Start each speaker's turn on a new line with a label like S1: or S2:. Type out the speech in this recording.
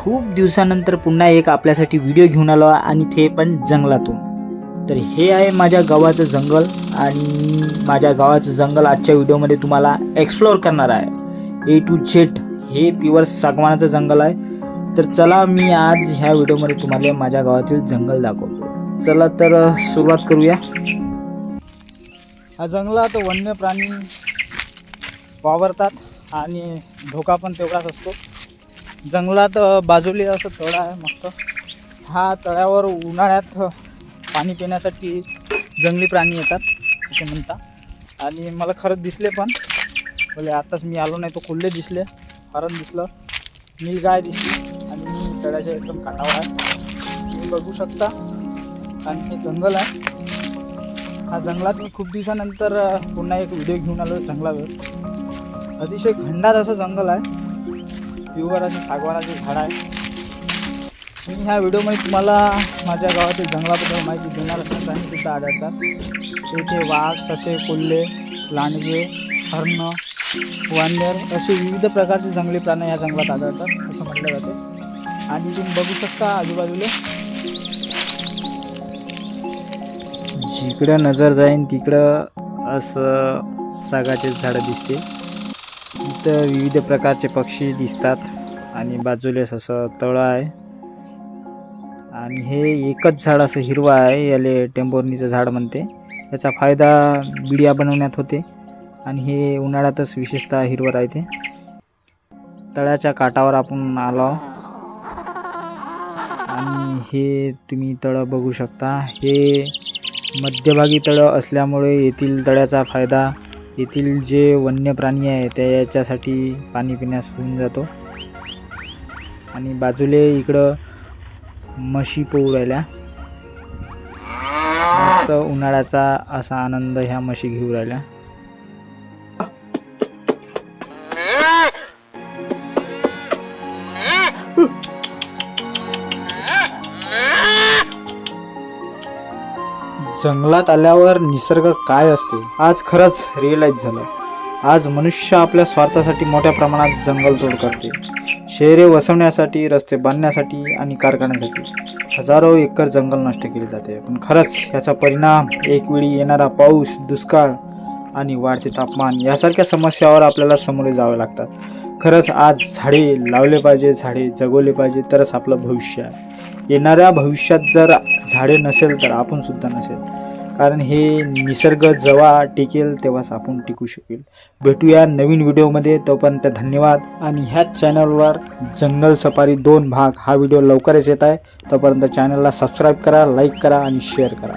S1: खूप दिवसानंतर पुन्हा एक आपल्यासाठी व्हिडिओ घेऊन आलो आणि ते पण जंगलातून। तर हे आहे माझ्या गावाचं जंगल आणि माझ्या गावाचं जंगल आजच्या व्हिडिओमध्ये तुम्हाला एक्सप्लोर करणार आहे। ए टू झेड हे प्युअर सागवानाचं जंगल आहे। तर चला मी आज ह्या व्हिडिओमध्ये तुम्हाला माझ्या गावातील जंगल दाखवतो। चला तर सुरुवात करूया। हा जंगलात वन्य प्राणी वावरतात आणि धोका पण तेवढाच असतो। जंगलात बाजूला असं तळ आहे मस्त। हा तळ्यावर उन्हाळ्यात पाणी पिण्यासाठी जंगली प्राणी येतात असे म्हणतात आणि मला खरंच दिसले पण बोले आताच मी आलो नाही तो खुल्ले दिसले, हरण दिसलं, नीलगाय दिसली आणि मी तळ्याच्या एकदम काठावर आहे तुम्ही बघू शकता। आणि हे जंगल आहे। हा जंगलात मी खूप दिवसानंतर पुन्हा एक व्हिडिओ घेऊन आलो जंगलावर। अतिशय घनदाट असं जंगल आहे, प्युअर असे सागवानाचे झाड आहे। मी ह्या व्हिडिओमध्ये तुम्हाला माझ्या गावातील जंगलाबद्दल माहिती देणार असे प्राणी सुद्धा आढळतात। तेथे वाघ, ससे, कोल्हे, लांडगे, हरण, वानर असे विविध प्रकारचे जंगली प्राणी या जंगलात आढळतात असं म्हटलं जाते। आणि तुम्ही बघू शकता आजूबाजूला जिकडं नजर जाईन तिकडं असं सागाचे झाडं दिसते। इथं विविध प्रकारचे पक्षी दिसतात आणि बाजूलाच असं तळ आहे आणि हे एकच झाड असं हिरवं आहे, याले टेंभोर्णीचं झाड म्हणते। याचा फायदा बिड्या बनवण्यात होते आणि हे उन्हाळ्यातच विशेषतः हिरवं राहते। तळ्याच्या काठावर आपण आलो आणि हे तुम्ही तळ बघू शकता। हे मध्यभागी तळ असल्यामुळे येथील तळ्याचा फायदा येथील जे वन्य प्राणी आहे त्या याच्यासाठी पाणी पिण्यास होऊन जातो। आणि बाजूले इकडं म्हशी पोहू राहिल्या, मस्त उन्हाळ्याचा असा आनंद ह्या म्हशी घेऊ राहिल्या। जंगलात आल्यावर निसर्ग काय असते आज खरंच रिअलाइज झालं। आज मनुष्य आपल्या स्वार्थासाठी मोठ्या प्रमाणात जंगलतोड करते। शहरे वसवण्यासाठी, रस्ते बांधण्यासाठी आणि कारखान्यासाठी हजारो एकर जंगल नष्ट केले जाते। पण खरंच याचा परिणाम एक वेळी येणारा पाऊस, दुष्काळ आणि वाढते तापमान यासारख्या समस्यावर आपल्याला सामोरे जावे लागतात। खरंच आज झाडे लावले पाहिजे, झाडे जगवले पाहिजे, तरच आपलं भविष्य आहे। येणाऱ्या भविष्यात जर झाडे नसेल तर आपण सुद्धा नसेल, कारण हे निसर्ग जेव्हा टिकेल तेव्हाच आपण टिकू शकेल। भेटूया नवीन व्हिडिओमध्ये, तोपर्यंत धन्यवाद। आणि ह्याच चॅनलवर जंगल सफारी 2 भाग हा व्हिडिओ लवकरच येत आहे। तोपर्यंत चॅनलला सबस्क्राईब करा, लाईक करा आणि शेअर करा।